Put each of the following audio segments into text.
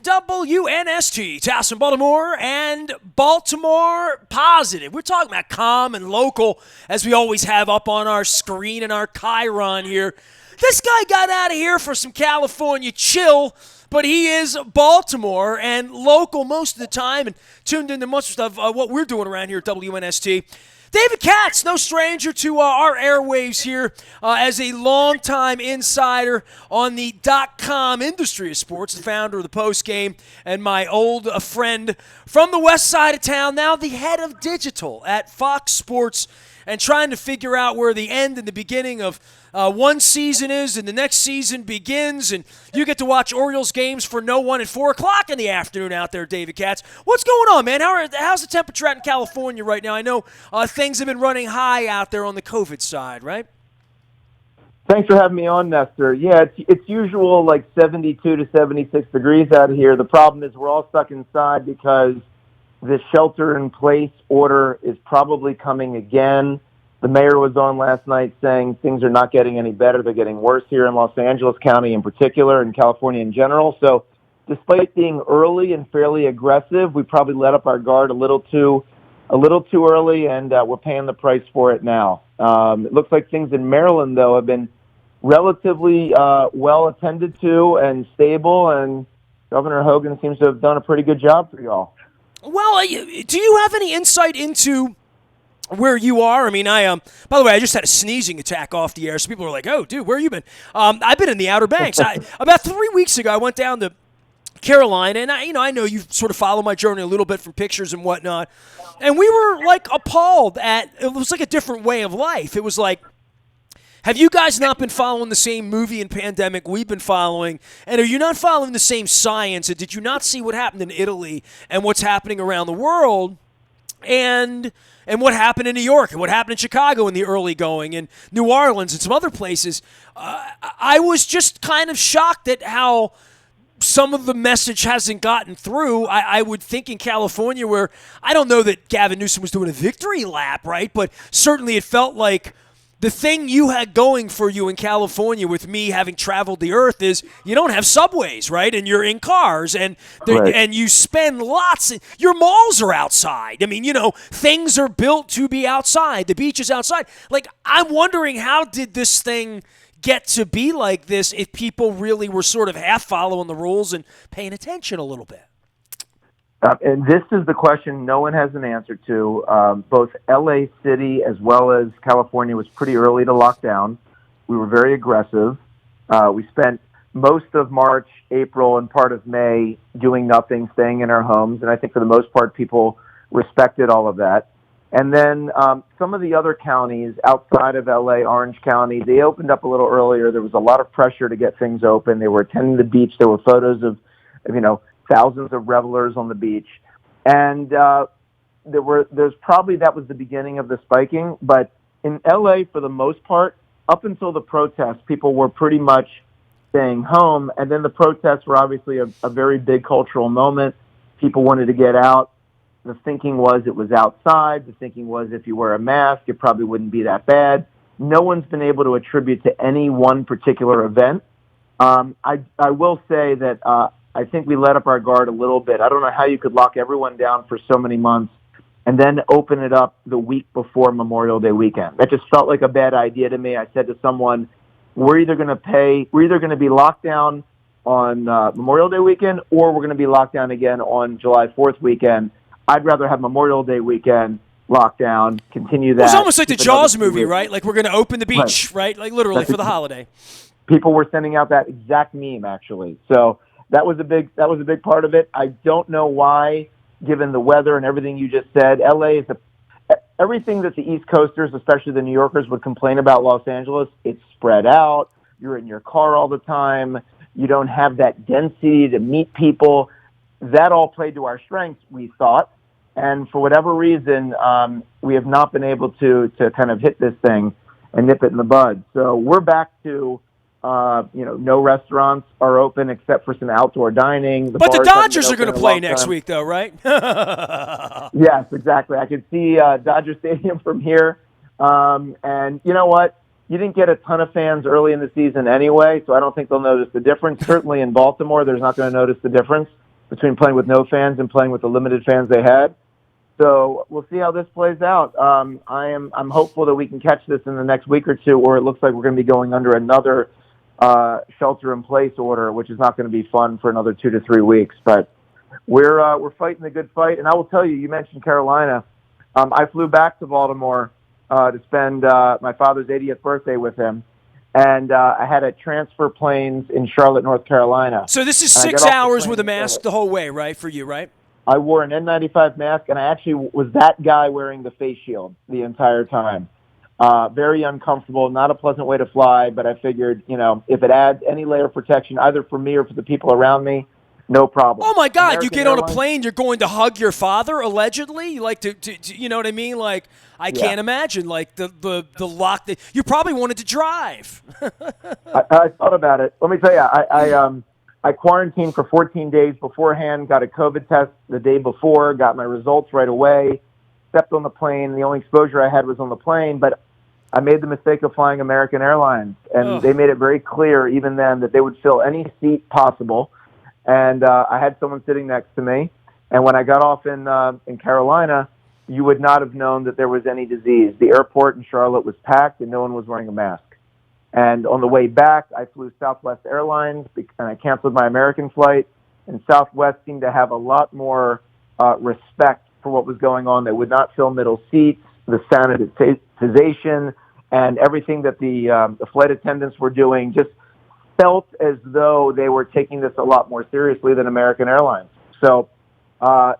WNST, Towson, Baltimore, and Baltimore Positive. We're talking about calm and local, as we always have up on our screen in our Chiron here. This guy got out of here for some California chill, but he is Baltimore and local most of the time and tuned into most of what we're doing around here at WNST. David Katz, no stranger to our airwaves here as a longtime insider on the .com industry of sports, the founder of the Post Game, and my old friend from the west side of town, now the head of digital at Fox Sports, and trying to figure out where the end and the beginning of one season is and the next season begins, and you get to watch Orioles games for no one at 4 o'clock in the afternoon out there, David Katz. What's going on, man? How's the temperature out in California right now? I know things have been running high out there on the COVID side, right? Thanks for having me on, Nestor. Yeah, it's usual like 72 to 76 degrees out here. The problem is we're all stuck inside because the shelter-in-place order is probably coming again. The mayor was on last night saying things are not getting any better. They're getting worse here in Los Angeles County in particular and California in general. So despite being early and fairly aggressive, we probably let up our guard a little too early, and we're paying the price for it now. It looks like things in Maryland, though, have been relatively well attended to and stable, and Governor Hogan seems to have done a pretty good job for y'all. Well, do you have any insight into where you are? I mean, by the way, I just had a sneezing attack off the air, so people are like, oh, dude, where you been? I've been in the Outer Banks. About 3 weeks ago, I went down to Carolina, and I know you sort of follow my journey a little bit from pictures and whatnot, and we were, like, appalled at, it was like a different way of life. It was like, have you guys not been following the same movie and pandemic we've been following? And are you not following the same science? And did you not see what happened in Italy and what's happening around the world? And what happened in New York and what happened in Chicago in the early going and New Orleans and some other places. I was just kind of shocked at how some of the message hasn't gotten through. I would think in California, where I don't know that Gavin Newsom was doing a victory lap, right? But certainly it felt like the thing you had going for you in California, with me having traveled the earth, is you don't have subways, right? And you're in cars, and Right. and you spend lots. Your malls are outside. I mean, things are built to be outside. The beach is outside. Like, I'm wondering, how did this thing get to be like this if people really were sort of half following the rules and paying attention a little bit? And this is the question no one has an answer to. Both L.A. City as well as California was pretty early to lock down. We were very aggressive. We spent most of March, April, and part of May doing nothing, staying in our homes. And I think for the most part, people respected all of that. And then some of the other counties outside of L.A., Orange County, they opened up a little earlier. There was a lot of pressure to get things open. They were attending the beach. There were photos of thousands of revelers on the beach. And there's probably, that was the beginning of the spiking. But in LA, for the most part, up until the protests, people were pretty much staying home. And then the protests were obviously a very big cultural moment. People wanted to get out. The thinking was it was outside. The thinking was if you wear a mask, it probably wouldn't be that bad. No one's been able to attribute to any one particular event. I will say that I think we let up our guard a little bit. I don't know how you could lock everyone down for so many months and then open it up the week before Memorial Day weekend. That just felt like a bad idea to me. I said to someone, we're either going to be locked down on Memorial Day weekend, or we're going to be locked down again on July 4th weekend. I'd rather have Memorial Day weekend locked down, continue that. It was almost like the Jaws movie, right? Like, we're going to open the beach, right? Like, literally for the holiday. People were sending out that exact meme, actually. So that was a big part of it. I don't know why, given the weather and everything you just said. LA is everything that the East Coasters, especially the New Yorkers, would complain about Los Angeles. It's spread out. You're in your car all the time. You don't have that density to meet people. That all played to our strengths, we thought. And for whatever reason, we have not been able to kind of hit this thing and nip it in the bud. So we're back to no restaurants are open except for some outdoor dining. But the Dodgers are going to play next week, though, right? Yes, exactly. I could see Dodger Stadium from here. And you know what? You didn't get a ton of fans early in the season anyway, so I don't think they'll notice the difference. Certainly in Baltimore, they're not going to notice the difference. between playing with no fans and playing with the limited fans they had. So we'll see how this plays out. I'm hopeful that we can catch this in the next week or two, or it looks like we're going to be going under another shelter-in-place order, which is not going to be fun for another 2 to 3 weeks. But we're fighting the good fight. And I will tell you, you mentioned Carolina. I flew back to Baltimore to spend my father's 80th birthday with him. And I had a transfer planes in Charlotte, North Carolina. So this is 6 hours with a mask the whole way, right, for you, right? I wore an N95 mask, and I actually was that guy wearing the face shield the entire time. Very uncomfortable, not a pleasant way to fly, but I figured, if it adds any layer of protection, either for me or for the people around me, no problem. Oh, my God, American you get on a plane, you're going to hug your father, allegedly? Like, to you know what I mean? Like, I can't imagine, like, the lock that you probably wanted to drive. I thought about it. Let me tell you, I quarantined for 14 days beforehand, got a COVID test the day before, got my results right away, stepped on the plane. The only exposure I had was on the plane, but I made the mistake of flying American Airlines, and they made it very clear even then that they would fill any seat possible. And I had someone sitting next to me, and when I got off in Carolina, you would not have known that there was any disease. The airport in Charlotte was packed, and no one was wearing a mask. And on the way back, I flew Southwest Airlines, and I canceled my American flight. And Southwest seemed to have a lot more respect for what was going on. They would not fill middle seats, the sanitization, and everything that the flight attendants were doing just felt as though they were taking this a lot more seriously than American Airlines. So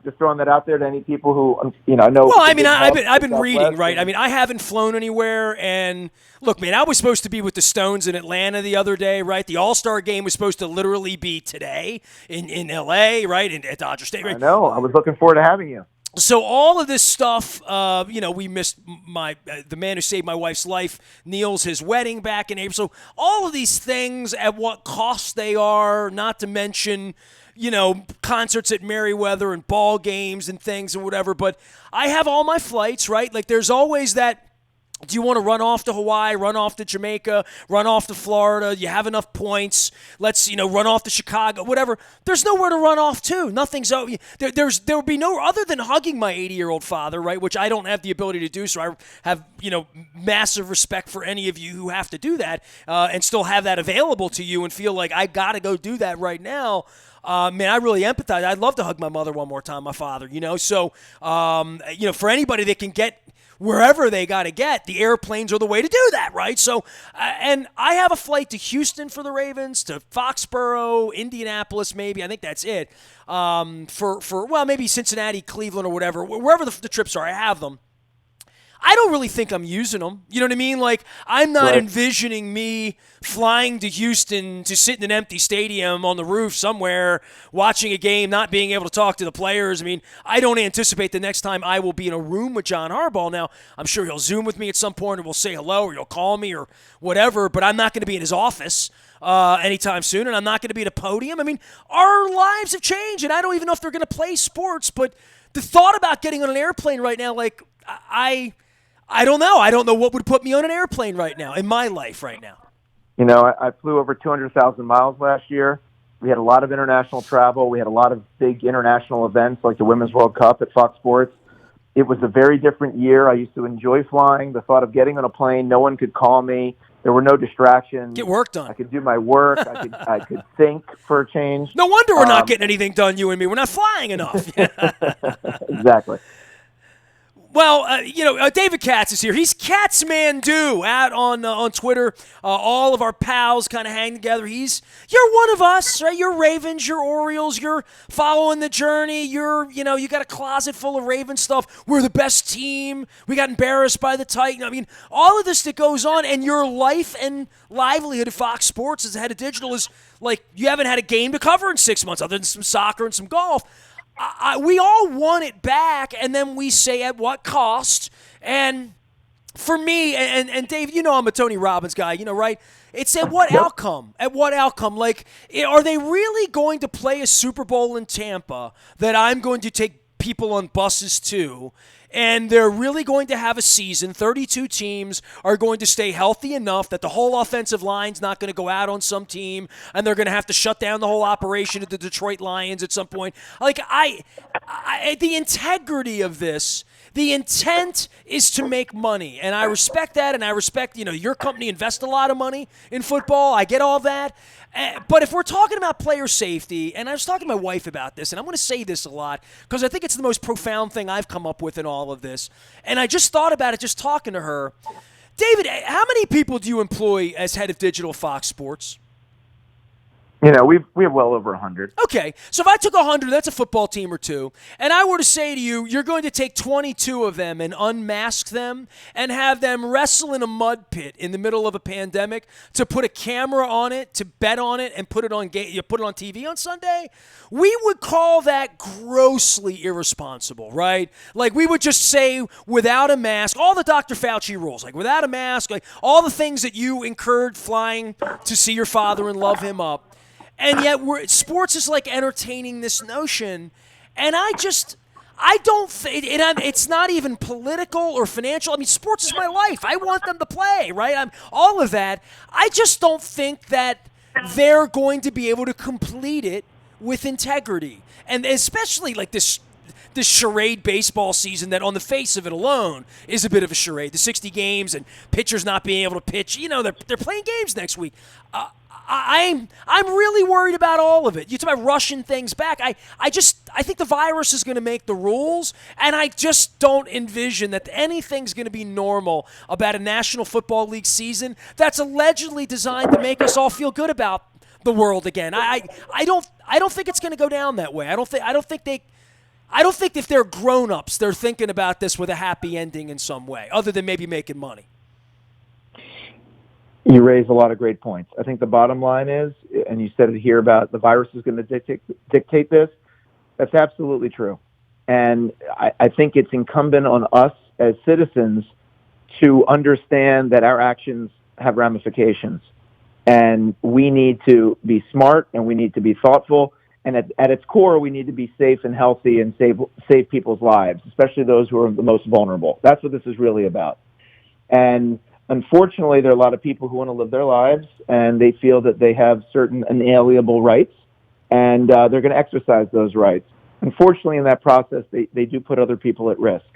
just throwing that out there to any people who, I know. Well, I mean, I've been reading, right? I mean, I haven't flown anywhere, and look, man, I was supposed to be with the Stones in Atlanta the other day, right? The All-Star game was supposed to literally be today in L.A., right, at Dodger Stadium. Right? I know. I was looking forward to having you. So all of this stuff, we missed the man who saved my wife's life, Neil's his wedding back in April. So all of these things, at what cost they are, not to mention, concerts at Merriweather and ball games and things and whatever. But I have all my flights, right? Like there's always that. Do you want to run off to Hawaii, run off to Jamaica, run off to Florida? You have enough points. Let's, run off to Chicago, whatever. There's nowhere to run off to. Nothing's there would be no other than hugging my 80-year-old father, right? Which I don't have the ability to do. So I have, massive respect for any of you who have to do that and still have that available to you and feel like I got to go do that right now. Man, I really empathize. I'd love to hug my mother one more time, my father, So, for anybody that can get wherever they got to get, the airplanes are the way to do that, right? So, and I have a flight to Houston for the Ravens, to Foxborough, Indianapolis, maybe. I think that's it. Maybe Cincinnati, Cleveland, or whatever. Wherever the trips are, I have them. I don't really think I'm using them. You know what I mean? Like, I'm not envisioning me flying to Houston to sit in an empty stadium on the roof somewhere, watching a game, not being able to talk to the players. I mean, I don't anticipate the next time I will be in a room with John Harbaugh. Now, I'm sure he'll Zoom with me at some point, or we'll say hello, or he'll call me, or whatever, but I'm not going to be in his office anytime soon, and I'm not going to be at a podium. I mean, our lives have changed, and I don't even know if they're going to play sports, but the thought about getting on an airplane right now, like, I don't know. I don't know what would put me on an airplane right now, in my life right now. I flew over 200,000 miles last year. We had a lot of international travel. We had a lot of big international events like the Women's World Cup at Fox Sports. It was a very different year. I used to enjoy flying. The thought of getting on a plane, no one could call me. There were no distractions. Get work done. I could do my work. I could think for a change. No wonder we're not getting anything done, you and me. We're not flying enough. Exactly. Well, David Katz is here. He's Katzmandu out on Twitter. All of our pals kind of hang together. You're one of us, right? You're Ravens, you're Orioles, you're following the journey. You got a closet full of Raven stuff. We're the best team. We got embarrassed by the Titans. I mean, all of this that goes on, and your life and livelihood at Fox Sports as the head of digital is like you haven't had a game to cover in 6 months other than some soccer and some golf. We all want it back, and then we say at what cost. And for me, and Dave, I'm a Tony Robbins guy, right? It's at what outcome? At what outcome? Like, are they really going to play a Super Bowl in Tampa that I'm going to take people on buses to? and they're really going to have a season. 32 teams are going to stay healthy enough that the whole offensive line's not going to go out on some team, and they're going to have to shut down the whole operation at the Detroit Lions at some point. Like, the integrity of this, the intent is to make money, and I respect that, and I respect, your company invests a lot of money in football. I get all that. But if we're talking about player safety, and I was talking to my wife about this, and I'm going to say this a lot because I think it's the most profound thing I've come up with in all of this, and I just thought about it just talking to her. David, how many people do you employ as head of digital Fox Sports? We have well over 100. Okay, so if I took 100, that's a football team or two, and I were to say to you, you're going to take 22 of them and unmask them and have them wrestle in a mud pit in the middle of a pandemic to put a camera on it, to bet on it, and put it on TV on Sunday, we would call that grossly irresponsible, right? Like, we would just say without a mask, all the Dr. Fauci rules, like without a mask, like all the things that you incurred flying to see your father and love him up. And yet, sports is like entertaining this notion, and I don't think it's not even political or financial. I mean, sports is my life. I want them to play, right? All of that. I just don't think that they're going to be able to complete it with integrity, and especially like this charade baseball season that on the face of it alone is a bit of a charade. The 60 games and pitchers not being able to pitch. They're playing games next week. I'm really worried about all of it. You talk about rushing things back. I think the virus is going to make the rules, and I just don't envision that anything's going to be normal about a National Football League season that's allegedly designed to make us all feel good about the world again. I don't think it's going to go down that way. I don't think if they're grown-ups, they're thinking about this with a happy ending in some way, other than maybe making money. You raise a lot of great points. I think the bottom line is, and you said it here about the virus is going to dictate this, that's absolutely true. And I think it's incumbent on us as citizens to understand that our actions have ramifications. And we need to be smart, and we need to be thoughtful. And at its core, we need to be safe and healthy and save people's lives, especially those who are the most vulnerable. That's what this is really about. And unfortunately, there are a lot of people who want to live their lives, and they feel that they have certain inalienable rights, and they're going to exercise those rights. Unfortunately, in that process, they do put other people at risk.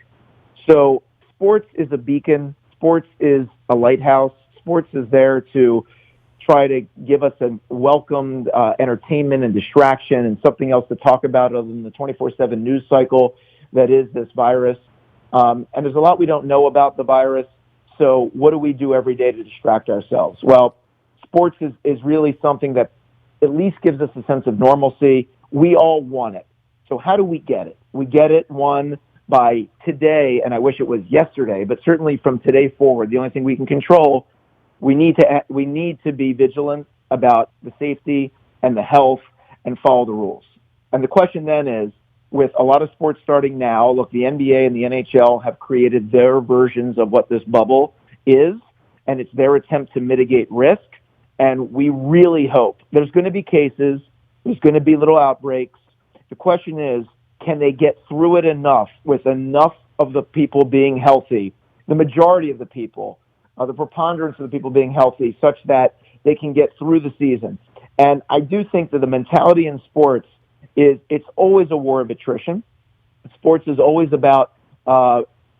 So sports is a beacon. Sports is a lighthouse. Sports is there to try to give us a welcomed entertainment and distraction and something else to talk about other than the 24/7 news cycle that is this virus. And there's a lot we don't know about the virus. So what do we do every day to distract ourselves? Well, sports is really something that at least gives us a sense of normalcy. We all want it. So how do we get it? We get it, one, by today, and I wish it was yesterday, but certainly from today forward, the only thing we can control, we need to be vigilant about the safety and the health and follow the rules. And the question then is, with a lot of sports starting now, look, the NBA and the NHL have created their versions of what this bubble is, and it's their attempt to mitigate risk. And we really hope there's going to be cases, there's going to be little outbreaks. The question is, can they get through it enough with enough of the people being healthy, the majority of the people, the preponderance of the people being healthy, such that they can get through the season? And I do think that the mentality in sports is it's always a war of attrition. Sports is always about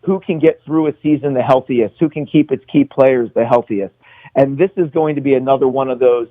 who can get through a season the healthiest, who can keep its key players the healthiest. And this is going to be another one of those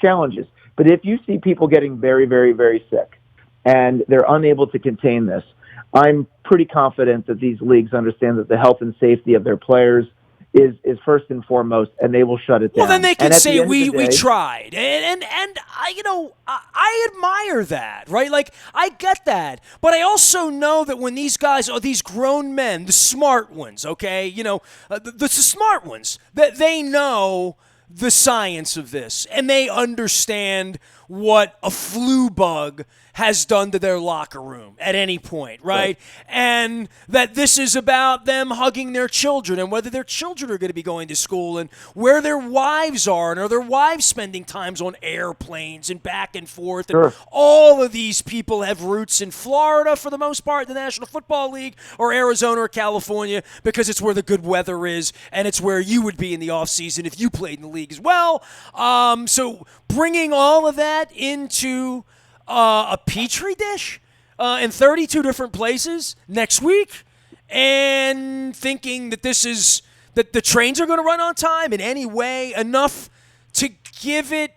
challenges. But if you see people getting very, very, very sick and they're unable to contain this, I'm pretty confident that these leagues understand that the health and safety of their players is first and foremost, and they will shut it down. Well, then they can say we tried, and I admire that, right? Like, I get that, but I also know that when these guys are these grown men, the smart ones, okay, the smart ones, that they know the science of this, and they understand what a flu bug has done to their locker room at any point, right? And that this is about them hugging their children and whether their children are going to be going to school and where their wives are and are their wives spending times on airplanes and back and forth. And all of these people have roots in Florida for the most part, the National Football League, or Arizona or California because it's where the good weather is and it's where you would be in the offseason if you played in the league as well. So bringing all of that into a petri dish in 32 different places next week and thinking that that the trains are going to run on time in any way enough to give it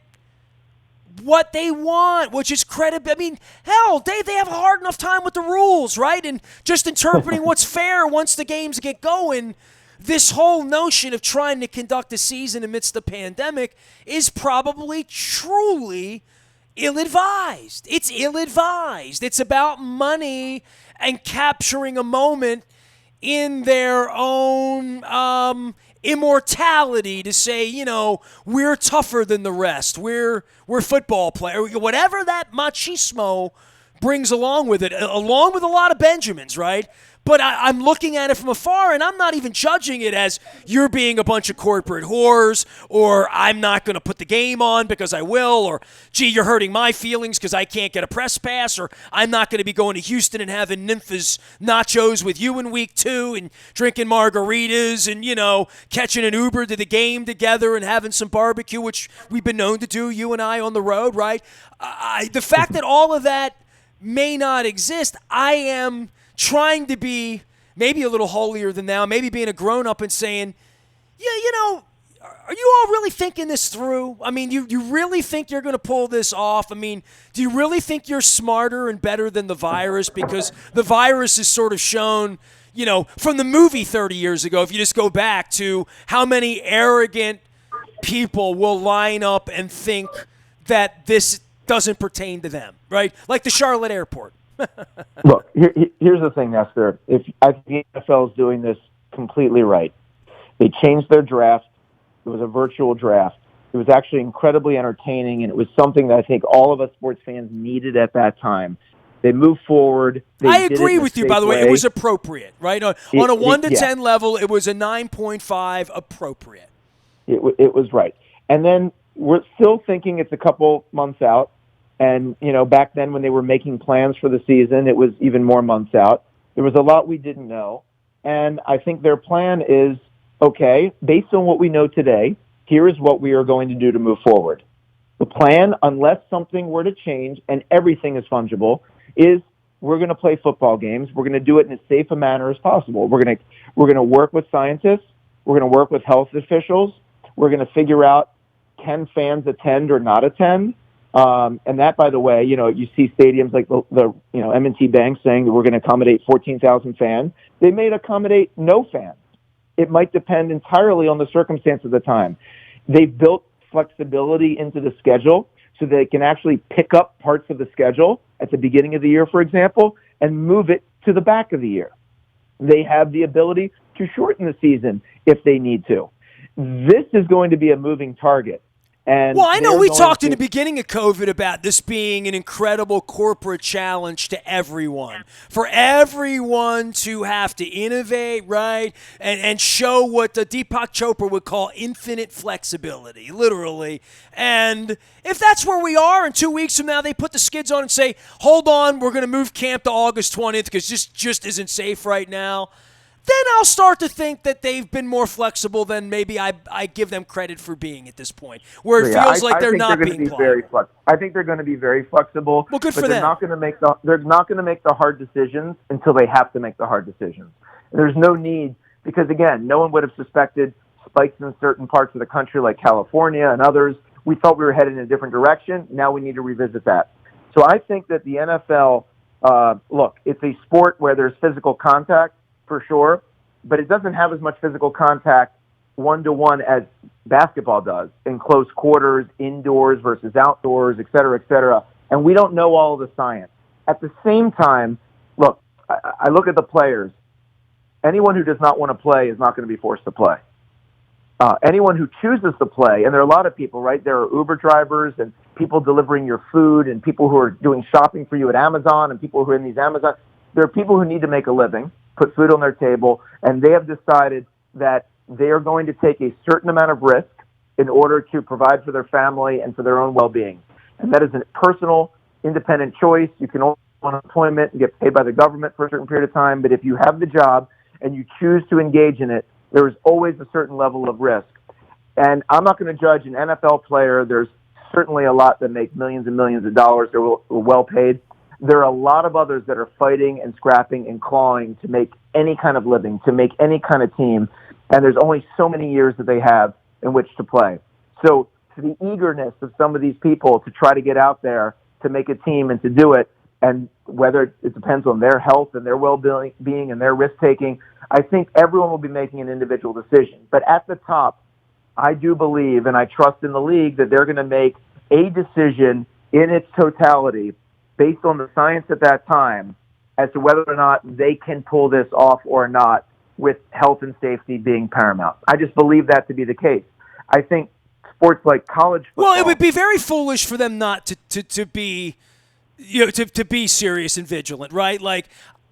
what they want, which is credit. I mean, hell, they have a hard enough time with the rules, right? And just interpreting what's fair once the games get going. This whole notion of trying to conduct a season amidst the pandemic is probably truly ill-advised. It's ill-advised. It's about money and capturing a moment in their own immortality to say, we're tougher than the rest. We're football players. Whatever that machismo brings along with it, along with a lot of Benjamins, right? But I'm looking at it from afar, and I'm not even judging it as you're being a bunch of corporate whores, or I'm not going to put the game on because I will, or, gee, you're hurting my feelings because I can't get a press pass, or I'm not going to be going to Houston and having Nympha's nachos with you in week 2 and drinking margaritas and, catching an Uber to the game together and having some barbecue, which we've been known to do, you and I, on the road, right? The fact that all of that may not exist, I am trying to be maybe a little holier than thou, maybe being a grown-up and saying, are you all really thinking this through? I mean, you really think you're going to pull this off? I mean, do you really think you're smarter and better than the virus? Because the virus is sort of shown, from the movie 30 years ago, if you just go back to how many arrogant people will line up and think that this doesn't pertain to them, right? Like the Charlotte airport. Look, here's the thing, Nestor. I think the NFL is doing this completely right. They changed their draft. It was a virtual draft. It was actually incredibly entertaining, and it was something that I think all of us sports fans needed at that time. They moved forward. I agree with you, by the way. It was appropriate, right? On a 1 to 10 level, it was a 9.5 appropriate. It was right. And then we're still thinking it's a couple months out. And, back then when they were making plans for the season, it was even more months out. There was a lot we didn't know. And I think their plan is, okay, based on what we know today, here is what we are going to do to move forward. The plan, unless something were to change, and everything is fungible, is we're going to play football games. We're going to do it in as safe a manner as possible. We're going to work with scientists. We're going to work with health officials. We're going to figure out, can fans attend or not attend? And that, by the way, you see stadiums like the M&T Bank saying that we're going to accommodate 14,000 fans. They may accommodate no fans. It might depend entirely on the circumstance of the time. They've built flexibility into the schedule so they can actually pick up parts of the schedule at the beginning of the year, for example, and move it to the back of the year. They have the ability to shorten the season if they need to. This is going to be a moving target. And I know we talked in the beginning of COVID about this being an incredible corporate challenge to everyone, for everyone to have to innovate, right, and show what the Deepak Chopra would call infinite flexibility, literally. And if that's where we are, and 2 weeks from now they put the skids on and say, hold on, we're going to move camp to August 20th because this just isn't safe right now, then I'll start to think that they've been more flexible than maybe I give them credit for being at this point, where it feels like they're not being pliable. I think they're going to be very flexible. Well, good for them. They're not going to make the hard decisions until they have to make the hard decisions. And there's no need, because again, no one would have suspected spikes in certain parts of the country like California and others. We thought we were headed in a different direction. Now we need to revisit that. So I think that the NFL, look, it's a sport where there's physical contact, for sure, but it doesn't have as much physical contact one-to-one as basketball does, in close quarters, indoors versus outdoors, et cetera, et cetera. And we don't know all of the science. At the same time, look, I look at the players. Anyone who does not want to play is not going to be forced to play. anyone who chooses to play, and there are a lot of people, right? There are Uber drivers and people delivering your food and people who are doing shopping for you at Amazon and people who are in these Amazon. There are people who need to make a living, put food on their table, and they have decided that they are going to take a certain amount of risk in order to provide for their family and for their own well-being. And that is a personal, independent choice. You can only go on unemployment and get paid by the government for a certain period of time, but if you have the job and you choose to engage in it, there is always a certain level of risk. And I'm not going to judge an NFL player. There's certainly a lot that make millions and millions of dollars. They're well paid. There are a lot of others that are fighting and scrapping and clawing to make any kind of living, to make any kind of team. And there's only so many years that they have in which to play. So to the eagerness of some of these people to try to get out there, to make a team and to do it, and whether it depends on their health and their well-being and their risk-taking, I think everyone will be making an individual decision. But at the top, I do believe and I trust in the league that they're going to make a decision in its totality based on the science at that time as to whether or not they can pull this off or not, with health and safety being paramount. I just believe that to be the case. I think sports like college football... Well, it would be very foolish for them not to be... to be serious and vigilant, right?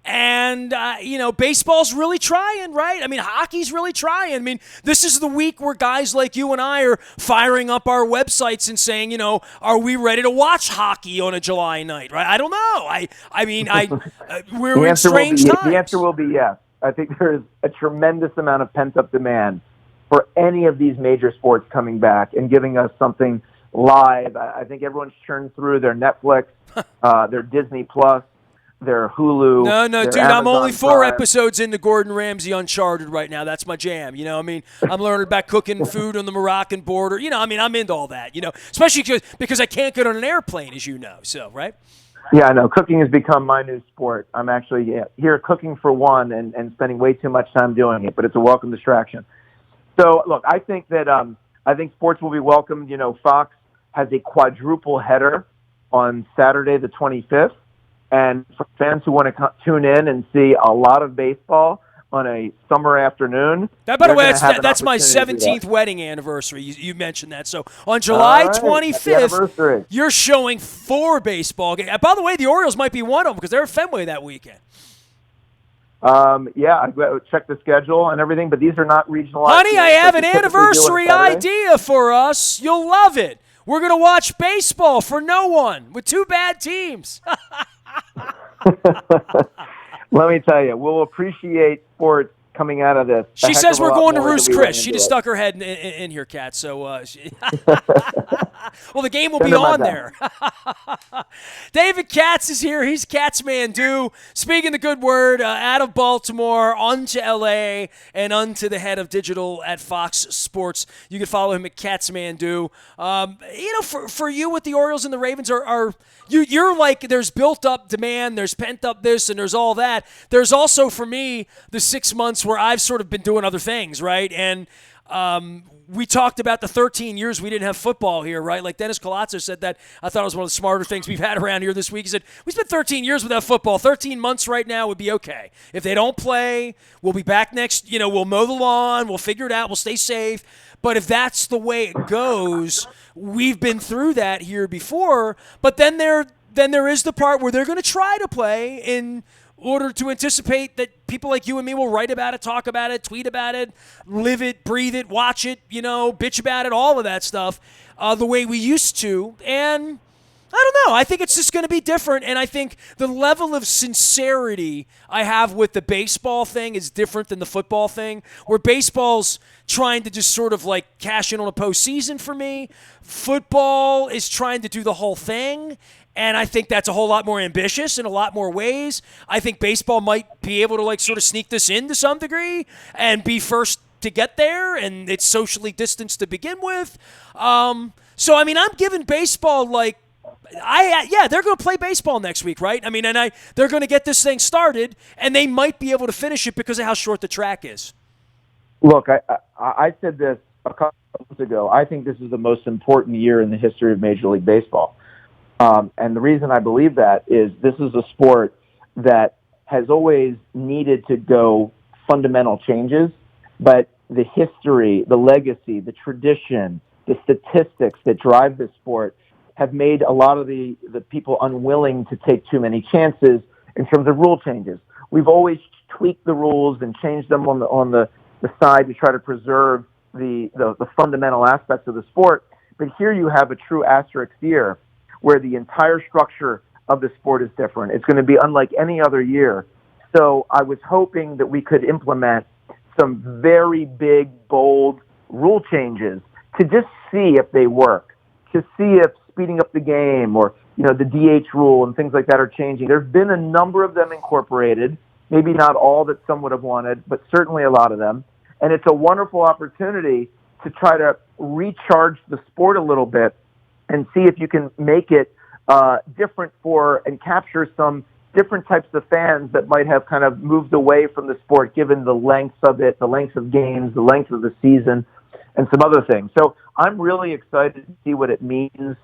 Baseball's really trying, right? I mean, hockey's really trying. I mean, this is the week where guys like you and I are firing up our websites and saying, are we ready to watch hockey on a July night, right? I don't know. We're in strange times. The answer will be yes. I think there is a tremendous amount of pent-up demand for any of these major sports coming back and giving us something live. I think everyone's churned through their Netflix, their Disney Plus, their Hulu. No, dude, I'm only 4 episodes into Gordon Ramsay Uncharted right now. That's my jam. I'm learning about cooking food on the Moroccan border. I'm into all that, especially because I can't get on an airplane, as you know. So, right? Yeah, I know. Cooking has become my new sport. I'm actually here cooking for one and spending way too much time doing it, but it's a welcome distraction. So, look, I think that I think sports will be welcomed. Fox has a quadruple header on Saturday the 25th. And for fans who want to tune in and see a lot of baseball on a summer afternoon. By the way, that's my 17th wedding anniversary. You mentioned that. So on July 25th, you're showing 4 baseball games. By the way, the Orioles might be one of them because they're at Fenway that weekend. Yeah, I check the schedule and everything, but these are not regionalized. Honey, I have an anniversary idea for us. You'll love it. We're going to watch baseball for no one with 2 bad teams. Let me tell you, we'll appreciate sports coming out of this. She says we're going to Roost Chris. She just stuck her head in here, Katz. So, well, the game will be on there. David Katz is here. He's Katzmandu. Speaking the good word, out of Baltimore, on to L.A., and onto the head of digital at Fox Sports. You can follow him at Katzmandu. For you with the Orioles and the Ravens, you're like, there's built-up demand, there's pent-up this, and there's all that. There's also, for me, the 6 months where I've sort of been doing other things, right? And we talked about the 13 years we didn't have football here, right? Like Dennis Colazzo said that. I thought it was one of the smarter things we've had around here this week. He said, we spent 13 years without football. 13 months right now would be okay. If they don't play, we'll be back next, we'll mow the lawn, we'll figure it out, we'll stay safe. But if that's the way it goes, we've been through that here before. But then there is the part where they're going to try to play in order to anticipate that people like you and me will write about it, talk about it, tweet about it, live it, breathe it, watch it, bitch about it, all of that stuff, the way we used to. And I don't know. I think it's just going to be different, and I think the level of sincerity I have with the baseball thing is different than the football thing, where baseball's trying to just sort of like cash in on a postseason for me. Football is trying to do the whole thing, and I think that's a whole lot more ambitious in a lot more ways. I think baseball might be able to like sort of sneak this in to some degree and be first to get there, and it's socially distanced to begin with. So, I mean, I'm giving baseball like, they're going to play baseball next week, right? I mean, they're going to get this thing started, and they might be able to finish it because of how short the track is. Look, I said this a couple of months ago. I think this is the most important year in the history of Major League Baseball. And the reason I believe that is this is a sport that has always needed to go fundamental changes, but the history, the legacy, the tradition, the statistics that drive this sport have made a lot of the people unwilling to take too many chances in terms of rule changes. We've always tweaked the rules and changed them on the side to try to preserve the fundamental aspects of the sport. But here you have a true asterisk year where the entire structure of the sport is different. It's going to be unlike any other year. So I was hoping that we could implement some very big, bold rule changes to just see if they work, to see if speeding up the game or, the DH rule and things like that are changing. There's been a number of them incorporated, maybe not all that some would have wanted, but certainly a lot of them. And it's a wonderful opportunity to try to recharge the sport a little bit and see if you can make it different and capture some different types of fans that might have kind of moved away from the sport given the lengths of it, the length of games, the length of the season, and some other things. So I'm really excited to see what it means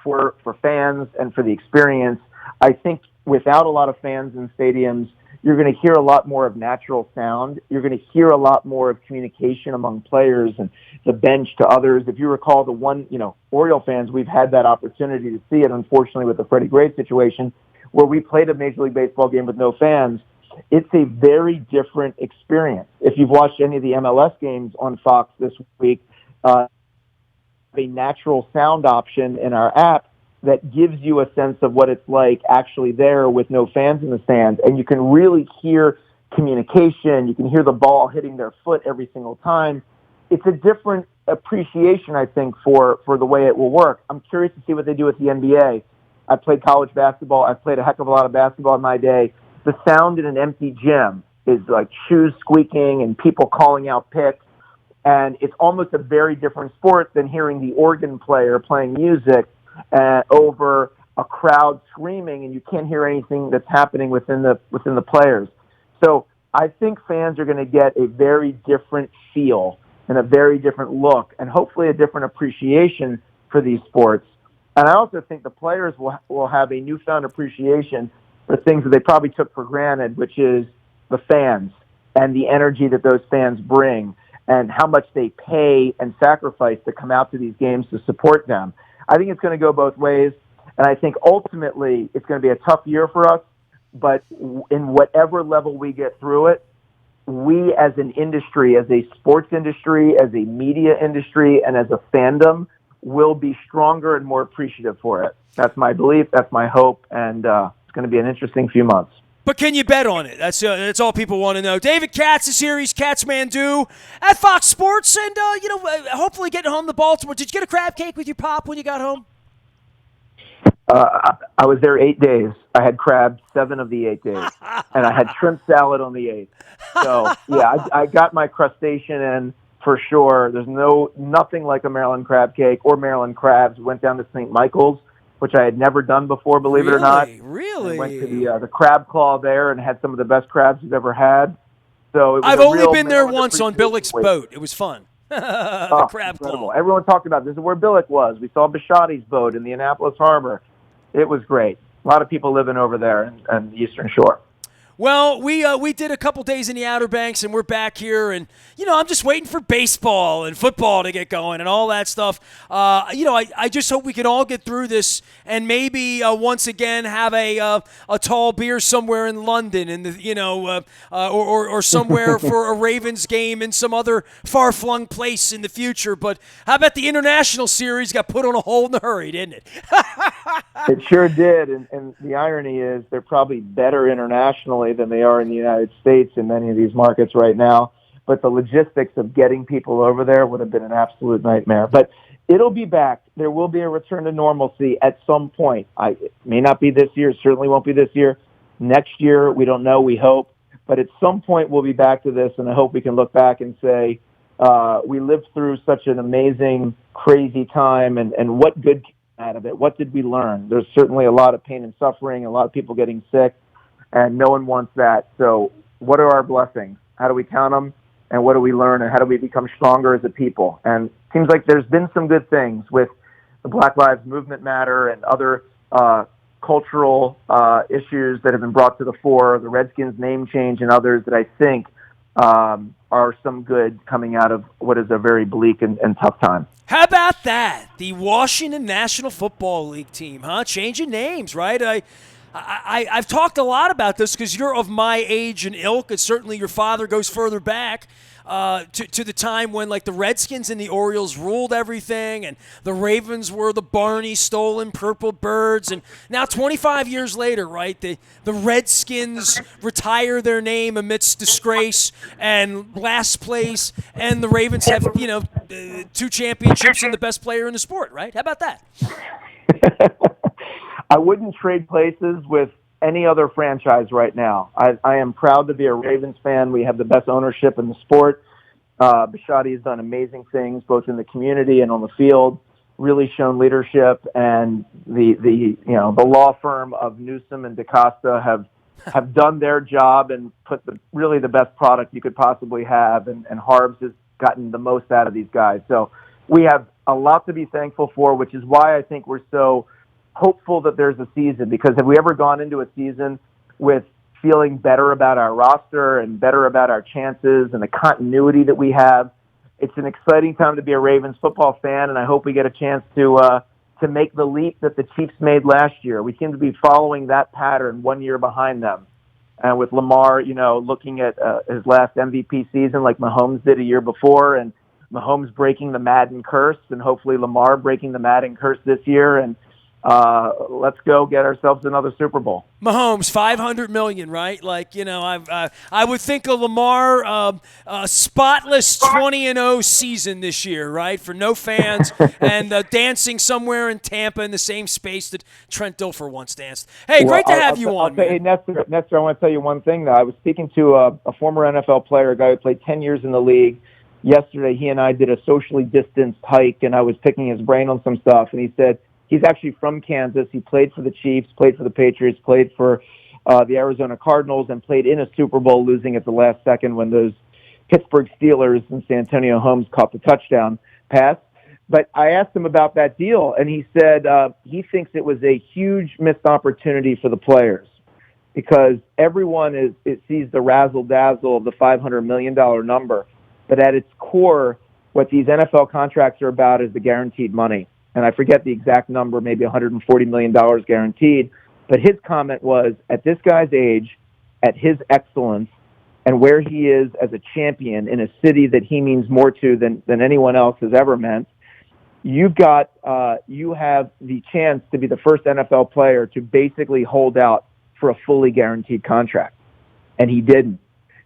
for fans and for the experience. I think without a lot of fans in stadiums, you're going to hear a lot more of natural sound. You're going to hear a lot more of communication among players and the bench to others. If you recall Oriole fans, we've had that opportunity to see it, unfortunately, with the Freddie Gray situation, where we played a Major League Baseball game with no fans. It's a very different experience. If you've watched any of the MLS games on Fox this week, a natural sound option in our app that gives you a sense of what it's like actually there with no fans in the stands. And you can really hear communication. You can hear the ball hitting their foot every single time. It's a different appreciation, I think, for the way it will work. I'm curious to see what they do with the NBA. I played college basketball. I've played a heck of a lot of basketball in my day. The sound in an empty gym is like shoes squeaking and people calling out picks. And it's almost a very different sport than hearing the organ player playing music over a crowd screaming, and you can't hear anything that's happening within the players. So I think fans are going to get a very different feel and a very different look, and hopefully a different appreciation for these sports. And I also think the players will have a newfound appreciation for things that they probably took for granted, which is the fans and the energy that those fans bring and how much they pay and sacrifice to come out to these games to support them. I think it's going to go both ways, and I think ultimately it's going to be a tough year for us, but in whatever level we get through it, we as an industry, as a sports industry, as a media industry, and as a fandom will be stronger and more appreciative for it. That's my belief, that's my hope, and it's going to be an interesting few months. But can you bet on it? That's all people want to know. David Katz is here. He's Katzmandu at Fox Sports, and hopefully getting home to Baltimore. Did you get a crab cake with your pop when you got home? I was there 8 days. I had crab 7 of the 8 days, and I had shrimp salad on the 8th. So yeah, I got my crustacean in for sure. There's nothing like a Maryland crab cake or Maryland crabs. We went down to St. Michael's, which I had never done before, believe it or not. Really? I went to the crab claw there and had some of the best crabs we've ever had. So I've only been there once on Billick's boat. It was fun. The crab incredible. claw. Everyone talked about this is where Billick was. We saw Bisciotti's boat in the Annapolis Harbor. It was great. A lot of people living over there on the Eastern Shore. Well, we did a couple days in the Outer Banks, and we're back here, and I'm just waiting for baseball and football to get going and all that stuff. I just hope we can all get through this and maybe once again have a tall beer somewhere in London, and or somewhere for a Ravens game in some other far-flung place in the future. But how about the international series got put on a hold in a hurry, didn't it? It sure did, and the irony is they're probably better internationally than they are in the United States in many of these markets right now. But the logistics of getting people over there would have been an absolute nightmare. But it'll be back. There will be a return to normalcy at some point. It may not be this year. It certainly won't be this year. Next year, we don't know. We hope. But at some point, we'll be back to this, and I hope we can look back and say, we lived through such an amazing, crazy time, and what good came out of it? What did we learn? There's certainly a lot of pain and suffering, a lot of people getting sick, and no one wants that. So what are our blessings? How do we count them? And what do we learn? And how do we become stronger as a people? And it seems like there's been some good things with the Black Lives Movement matter and other cultural issues that have been brought to the fore, the Redskins name change and others that I think are some good coming out of what is a very bleak and tough time. How about that? The Washington National Football League team, huh? Changing names, right? I've talked a lot about this because you're of my age and ilk, and certainly your father goes further back to the time when, like, the Redskins and the Orioles ruled everything, and the Ravens were the Barney stolen purple birds. And now 25 years later, right, the Redskins retire their name amidst disgrace and last place, and the Ravens have, 2 championships and the best player in the sport, right? How about that? I wouldn't trade places with any other franchise right now. I am proud to be a Ravens fan. We have the best ownership in the sport. Bisciotti has done amazing things both in the community and on the field. Really shown leadership, and the law firm of Newsom and DaCosta have done their job and put really the best product you could possibly have. And Harbs has gotten the most out of these guys. So we have a lot to be thankful for, which is why I think we're so hopeful that there's a season, because have we ever gone into a season with feeling better about our roster and better about our chances and the continuity that we have? It's an exciting time to be a Ravens football fan, and I hope we get a chance to make the leap that the Chiefs made last year. We seem to be following that pattern 1 year behind them. And with Lamar, looking at his last MVP season like Mahomes did a year before, and Mahomes breaking the Madden curse, and hopefully Lamar breaking the Madden curse this year, and let's go get ourselves another Super Bowl. Mahomes, $500 million, right? Like, I would think a Lamar spotless 20-0 season this year, right? For no fans and dancing somewhere in Tampa in the same space that Trent Dilfer once danced. Hey, great to have you on. Hey, Nestor, I want to tell you one thing, though. I was speaking to a former NFL player, a guy who played 10 years in the league. Yesterday, he and I did a socially distanced hike, and I was picking his brain on some stuff, and he said, he's actually from Kansas. He played for the Chiefs, played for the Patriots, played for the Arizona Cardinals, and played in a Super Bowl, losing at the last second when those Pittsburgh Steelers and Santonio Holmes caught the touchdown pass. But I asked him about that deal, and he said he thinks it was a huge missed opportunity for the players because everyone sees the razzle-dazzle of the $500 million number. But at its core, what these NFL contracts are about is the guaranteed money. And I forget the exact number, maybe $140 million guaranteed. But his comment was, at this guy's age, at his excellence, and where he is as a champion in a city that he means more to than anyone else has ever meant, you have the chance to be the first NFL player to basically hold out for a fully guaranteed contract. And he didn't.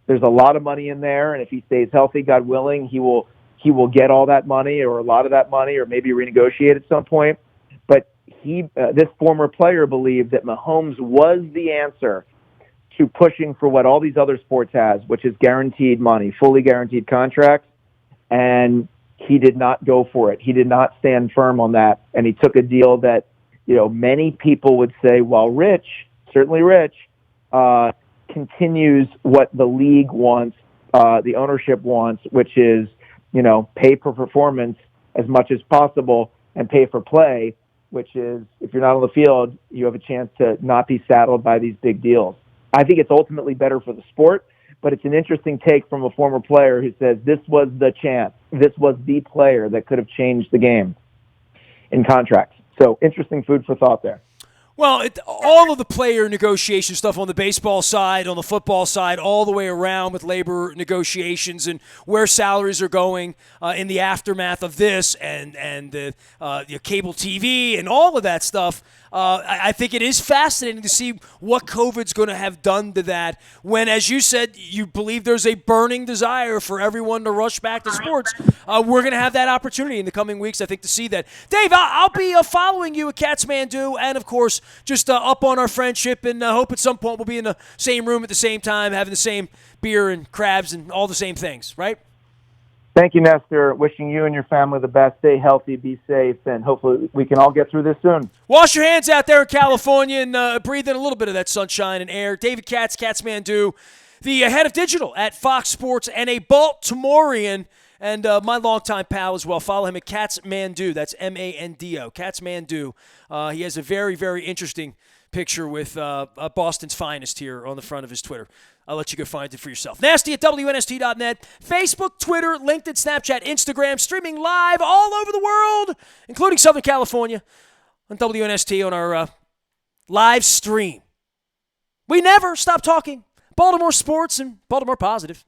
There's a lot of money in there, and if he stays healthy, God willing, he will get all that money or a lot of that money or maybe renegotiate at some point. But this former player believed that Mahomes was the answer to pushing for what all these other sports has, which is guaranteed money, fully guaranteed contracts. And he did not go for it. He did not stand firm on that. And he took a deal that, many people would say, while rich, certainly rich, continues what the league wants, the ownership wants, which is, pay for performance as much as possible and pay for play, which is if you're not on the field, you have a chance to not be saddled by these big deals. I think it's ultimately better for the sport, but it's an interesting take from a former player who says this was the chance. This was the player that could have changed the game in contracts. So interesting food for thought there. Well, all of the player negotiation stuff on the baseball side, on the football side, all the way around with labor negotiations and where salaries are going in the aftermath of this and the cable TV and all of that stuff. I think it is fascinating to see what COVID's going to have done to that when, as you said, you believe there's a burning desire for everyone to rush back to sports. We're going to have that opportunity in the coming weeks, I think, to see that. Dave, I'll be following you at Katzmandu and, of course, just up on our friendship and hope at some point we'll be in the same room at the same time, having the same beer and crabs and all the same things, right? Thank you, Nestor. Wishing you and your family the best. Stay healthy, be safe, and hopefully we can all get through this soon. Wash your hands out there in California and breathe in a little bit of that sunshine and air. David Katz, Katzmandu, the head of digital at Fox Sports and a Baltimorean and my longtime pal as well. Follow him at Katzmandu. That's Mando. Katzmandu. He has a very, very interesting picture with Boston's finest here on the front of his Twitter. I'll let you go find it for yourself. Nasty at WNST.net. Facebook, Twitter, LinkedIn, Snapchat, Instagram, streaming live all over the world, including Southern California, on WNST on our live stream. We never stop talking Baltimore sports and Baltimore positive.